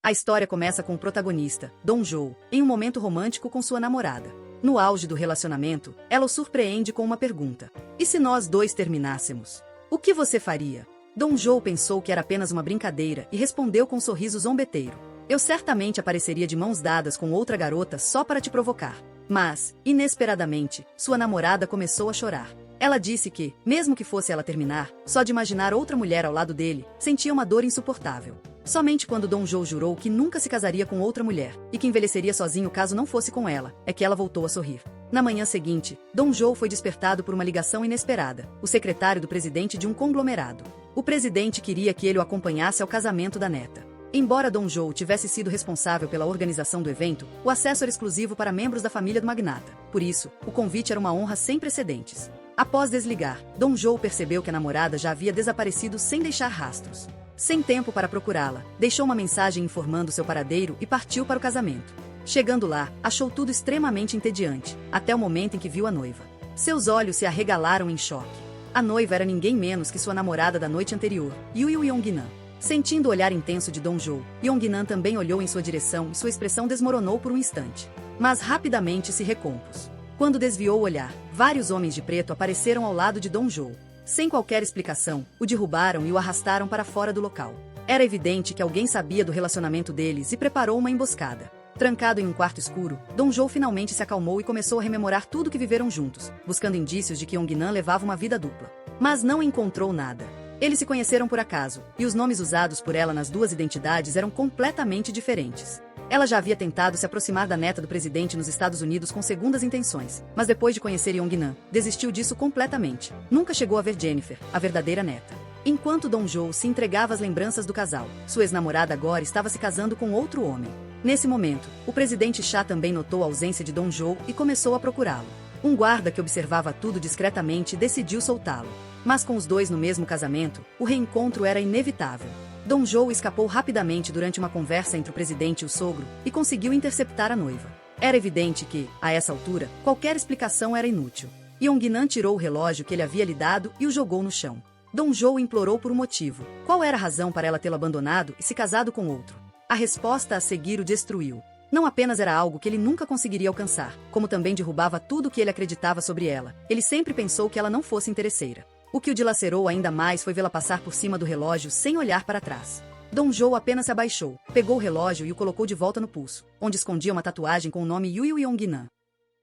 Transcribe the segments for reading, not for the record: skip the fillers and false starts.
A história começa com o protagonista, Dong-jo, em um momento romântico com sua namorada. No auge do relacionamento, ela o surpreende com uma pergunta: e se nós dois terminássemos? O que você faria? Dong-jo pensou que era apenas uma brincadeira e respondeu com um sorriso zombeteiro: eu certamente apareceria de mãos dadas com outra garota só para te provocar. Mas, inesperadamente, sua namorada começou a chorar. Ela disse que, mesmo que fosse ela terminar, só de imaginar outra mulher ao lado dele, sentia uma dor insuportável. Somente quando Dong-jo jurou que nunca se casaria com outra mulher, e que envelheceria sozinho caso não fosse com ela, é que ela voltou a sorrir. Na manhã seguinte, Dong-jo foi despertado por uma ligação inesperada, o secretário do presidente de um conglomerado. O presidente queria que ele o acompanhasse ao casamento da neta. Embora Dong-jo tivesse sido responsável pela organização do evento, o acesso era exclusivo para membros da família do magnata. Por isso, o convite era uma honra sem precedentes. Após desligar, Dong-jo percebeu que a namorada já havia desaparecido sem deixar rastros. Sem tempo para procurá-la, deixou uma mensagem informando seu paradeiro e partiu para o casamento. Chegando lá, achou tudo extremamente entediante, até o momento em que viu a noiva. Seus olhos se arregalaram em choque. A noiva era ninguém menos que sua namorada da noite anterior, Yu Yong-nan. Sentindo o olhar intenso de Dong-jo, Yong-nan também olhou em sua direção e sua expressão desmoronou por um instante. Mas rapidamente se recompôs. Quando desviou o olhar, vários homens de preto apareceram ao lado de Dong-jo. Sem qualquer explicação, o derrubaram e o arrastaram para fora do local. Era evidente que alguém sabia do relacionamento deles e preparou uma emboscada. Trancado em um quarto escuro, Dong-jo finalmente se acalmou e começou a rememorar tudo que viveram juntos, buscando indícios de que Yong-nan levava uma vida dupla. Mas não encontrou nada. Eles se conheceram por acaso, e os nomes usados por ela nas duas identidades eram completamente diferentes. Ela já havia tentado se aproximar da neta do presidente nos Estados Unidos com segundas intenções, mas depois de conhecer Yong-nan, desistiu disso completamente. Nunca chegou a ver Jennifer, a verdadeira neta. Enquanto Dong-jo se entregava às lembranças do casal, sua ex-namorada agora estava se casando com outro homem. Nesse momento, o presidente Cha também notou a ausência de Dong-jo e começou a procurá-lo. Um guarda que observava tudo discretamente decidiu soltá-lo. Mas com os dois no mesmo casamento, o reencontro era inevitável. Dong-jo escapou rapidamente durante uma conversa entre o presidente e o sogro e conseguiu interceptar a noiva. Era evidente que, a essa altura, qualquer explicação era inútil. Yong-nan tirou o relógio que ele havia lhe dado e o jogou no chão. Dong-jo implorou por um motivo. Qual era a razão para ela tê-lo abandonado e se casado com outro? A resposta a seguir o destruiu. Não apenas era algo que ele nunca conseguiria alcançar, como também derrubava tudo o que ele acreditava sobre ela. Ele sempre pensou que ela não fosse interesseira. O que o dilacerou ainda mais foi vê-la passar por cima do relógio sem olhar para trás. Dong-jo apenas se abaixou, pegou o relógio e o colocou de volta no pulso, onde escondia uma tatuagem com o nome Yu Yong-nan.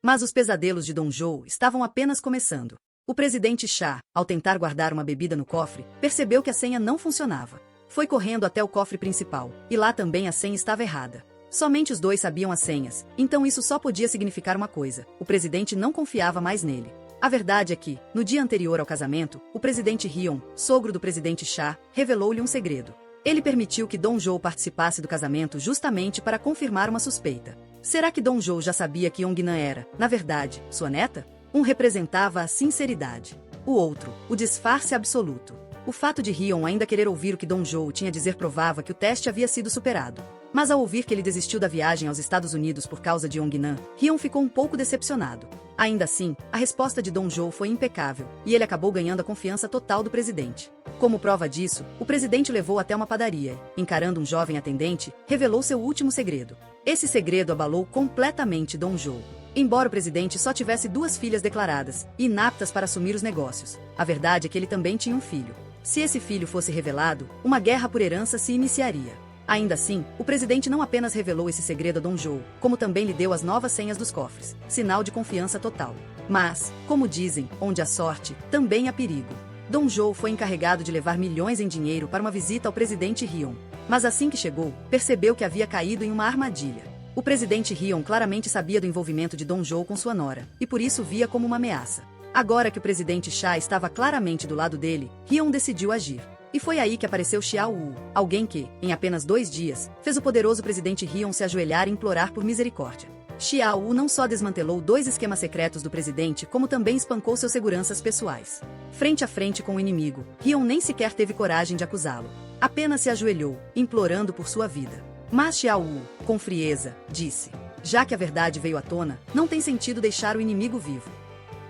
Mas os pesadelos de Dong-jo estavam apenas começando. O presidente Cha, ao tentar guardar uma bebida no cofre, percebeu que a senha não funcionava. Foi correndo até o cofre principal, e lá também a senha estava errada. Somente os dois sabiam as senhas, então isso só podia significar uma coisa: o presidente não confiava mais nele. A verdade é que, no dia anterior ao casamento, o presidente Hyun, sogro do presidente Cha, revelou-lhe um segredo. Ele permitiu que Dong-jo participasse do casamento justamente para confirmar uma suspeita. Será que Dong-jo já sabia que Yong-nan era, na verdade, sua neta? Um representava a sinceridade. O outro, o disfarce absoluto. O fato de Hyun ainda querer ouvir o que Dong-jo tinha a dizer provava que o teste havia sido superado. Mas ao ouvir que ele desistiu da viagem aos Estados Unidos por causa de Yong-nan, Hyun ficou um pouco decepcionado. Ainda assim, a resposta de Dong-jo foi impecável, e ele acabou ganhando a confiança total do presidente. Como prova disso, o presidente levou até uma padaria e, encarando um jovem atendente, revelou seu último segredo. Esse segredo abalou completamente Dong-jo. Embora o presidente só tivesse 2 filhas declaradas e inaptas para assumir os negócios, a verdade é que ele também tinha um filho. Se esse filho fosse revelado, uma guerra por herança se iniciaria. Ainda assim, o presidente não apenas revelou esse segredo a Dong-jo, como também lhe deu as novas senhas dos cofres, sinal de confiança total. Mas, como dizem, onde há sorte, também há perigo. Dong-jo foi encarregado de levar milhões em dinheiro para uma visita ao presidente Hyun. Mas assim que chegou, percebeu que havia caído em uma armadilha. O presidente Hyun claramente sabia do envolvimento de Dong-jo com sua nora, e por isso via como uma ameaça. Agora que o presidente Cha estava claramente do lado dele, Hyun decidiu agir. E foi aí que apareceu Xiao Wu, alguém que, em apenas 2 dias, fez o poderoso presidente Hyun se ajoelhar e implorar por misericórdia. Xiao Wu não só desmantelou 2 esquemas secretos do presidente, como também espancou seus seguranças pessoais. Frente a frente com o inimigo, Hyun nem sequer teve coragem de acusá-lo. Apenas se ajoelhou, implorando por sua vida. Mas Xiao Wu, com frieza, disse: já que a verdade veio à tona, não tem sentido deixar o inimigo vivo.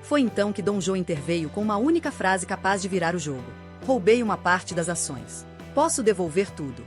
Foi então que Dong-jo interveio com uma única frase capaz de virar o jogo. Roubei uma parte das ações. Posso devolver tudo.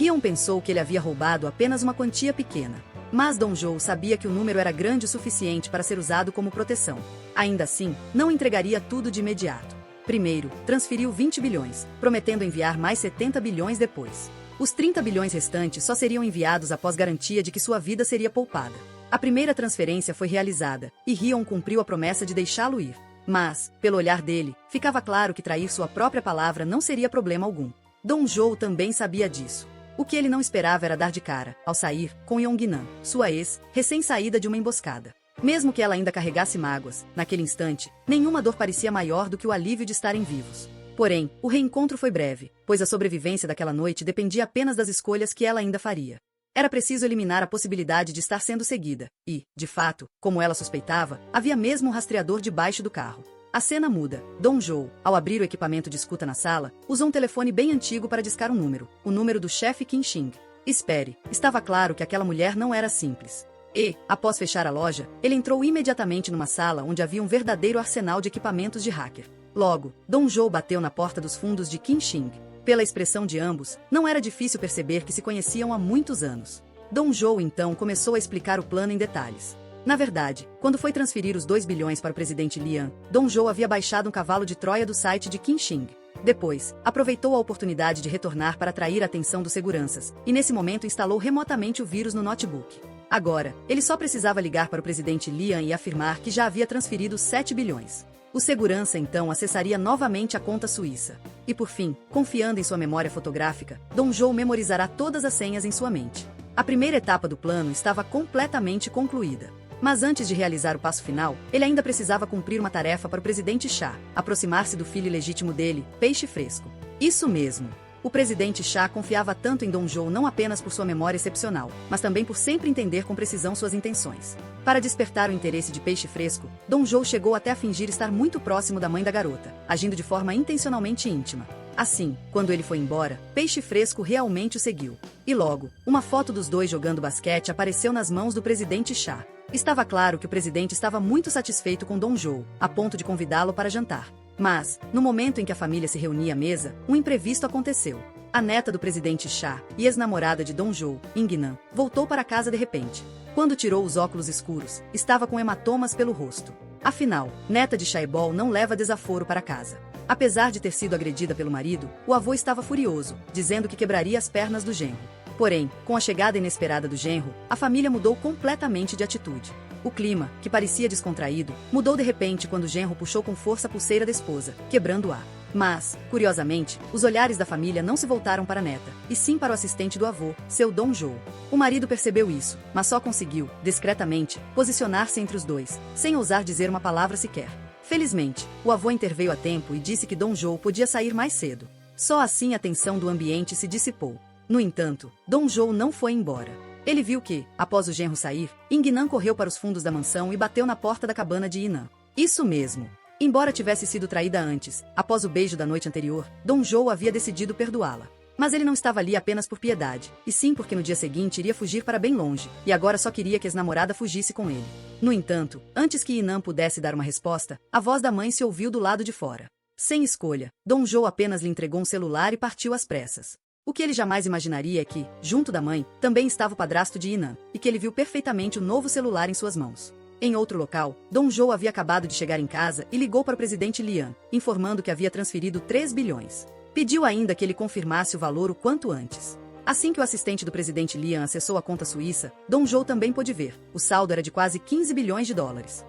Rion pensou que ele havia roubado apenas uma quantia pequena. Mas Dong Zhou sabia que o número era grande o suficiente para ser usado como proteção. Ainda assim, não entregaria tudo de imediato. Primeiro, transferiu 20 bilhões, prometendo enviar mais 70 bilhões depois. Os 30 bilhões restantes só seriam enviados após garantia de que sua vida seria poupada. A primeira transferência foi realizada, e Rion cumpriu a promessa de deixá-lo ir. Mas, pelo olhar dele, ficava claro que trair sua própria palavra não seria problema algum. Dong Zhou também sabia disso. O que ele não esperava era dar de cara, ao sair, com Yongnan, sua ex, recém-saída de uma emboscada. Mesmo que ela ainda carregasse mágoas, naquele instante, nenhuma dor parecia maior do que o alívio de estarem vivos. Porém, o reencontro foi breve, pois a sobrevivência daquela noite dependia apenas das escolhas que ela ainda faria. Era preciso eliminar a possibilidade de estar sendo seguida, e, de fato, como ela suspeitava, havia mesmo um rastreador debaixo do carro. A cena muda. Dong Zhou, ao abrir o equipamento de escuta na sala, usou um telefone bem antigo para discar um número, o número do chefe Qin Xing. Espere, estava claro que aquela mulher não era simples. E, após fechar a loja, ele entrou imediatamente numa sala onde havia um verdadeiro arsenal de equipamentos de hacker. Logo, Dong Zhou bateu na porta dos fundos de Qin Xing. Pela expressão de ambos, não era difícil perceber que se conheciam há muitos anos. Dong Zhou então começou a explicar o plano em detalhes. Na verdade, quando foi transferir os 2 bilhões para o presidente Lian, Dong Zhou havia baixado um cavalo de Troia do site de Qin Xing. Depois, aproveitou a oportunidade de retornar para atrair a atenção dos seguranças, e nesse momento instalou remotamente o vírus no notebook. Agora, ele só precisava ligar para o presidente Lian e afirmar que já havia transferido 7 bilhões. O segurança então acessaria novamente a conta suíça. E por fim, confiando em sua memória fotográfica, Dong Zhou memorizará todas as senhas em sua mente. A primeira etapa do plano estava completamente concluída. Mas antes de realizar o passo final, ele ainda precisava cumprir uma tarefa para o presidente Xia, aproximar-se do filho legítimo dele, Peixe Fresco. Isso mesmo. O presidente Xia confiava tanto em Dong Zhou não apenas por sua memória excepcional, mas também por sempre entender com precisão suas intenções. Para despertar o interesse de Peixe Fresco, Dong Zhou chegou até a fingir estar muito próximo da mãe da garota, agindo de forma intencionalmente íntima. Assim, quando ele foi embora, Peixe Fresco realmente o seguiu. E logo, uma foto dos dois jogando basquete apareceu nas mãos do presidente Xia. Estava claro que o presidente estava muito satisfeito com Dong Zhou, a ponto de convidá-lo para jantar. Mas, no momento em que a família se reunia à mesa, um imprevisto aconteceu. A neta do presidente Xia, e ex-namorada de Dong Zhou, Yingnan, voltou para casa de repente. Quando tirou os óculos escuros, estava com hematomas pelo rosto. Afinal, neta de Shaibol não leva desaforo para casa. Apesar de ter sido agredida pelo marido, o avô estava furioso, dizendo que quebraria as pernas do genro. Porém, com a chegada inesperada do genro, a família mudou completamente de atitude. O clima, que parecia descontraído, mudou de repente quando o genro puxou com força a pulseira da esposa, quebrando-a. Mas, curiosamente, os olhares da família não se voltaram para a neta, e sim para o assistente do avô, seu Dong Zhou. O marido percebeu isso, mas só conseguiu, discretamente, posicionar-se entre os dois, sem ousar dizer uma palavra sequer. Felizmente, o avô interveio a tempo e disse que Dong Zhou podia sair mais cedo. Só assim a tensão do ambiente se dissipou. No entanto, Dong Zhou não foi embora. Ele viu que, após o genro sair, Yingnan correu para os fundos da mansão e bateu na porta da cabana de Yinan. Isso mesmo. Embora tivesse sido traída antes, após o beijo da noite anterior, Dong Zhou havia decidido perdoá-la. Mas ele não estava ali apenas por piedade, e sim porque no dia seguinte iria fugir para bem longe, e agora só queria que a ex-namorada fugisse com ele. No entanto, antes que Yinan pudesse dar uma resposta, a voz da mãe se ouviu do lado de fora. Sem escolha, Dong Zhou apenas lhe entregou um celular e partiu às pressas. O que ele jamais imaginaria é que, junto da mãe, também estava o padrasto de Yinan, e que ele viu perfeitamente o novo celular em suas mãos. Em outro local, Dong Zhou havia acabado de chegar em casa e ligou para o presidente Lian, informando que havia transferido 3 bilhões. Pediu ainda que ele confirmasse o valor o quanto antes. Assim que o assistente do presidente Lian acessou a conta suíça, Dong Zhou também pôde ver. O saldo era de quase 15 bilhões de dólares.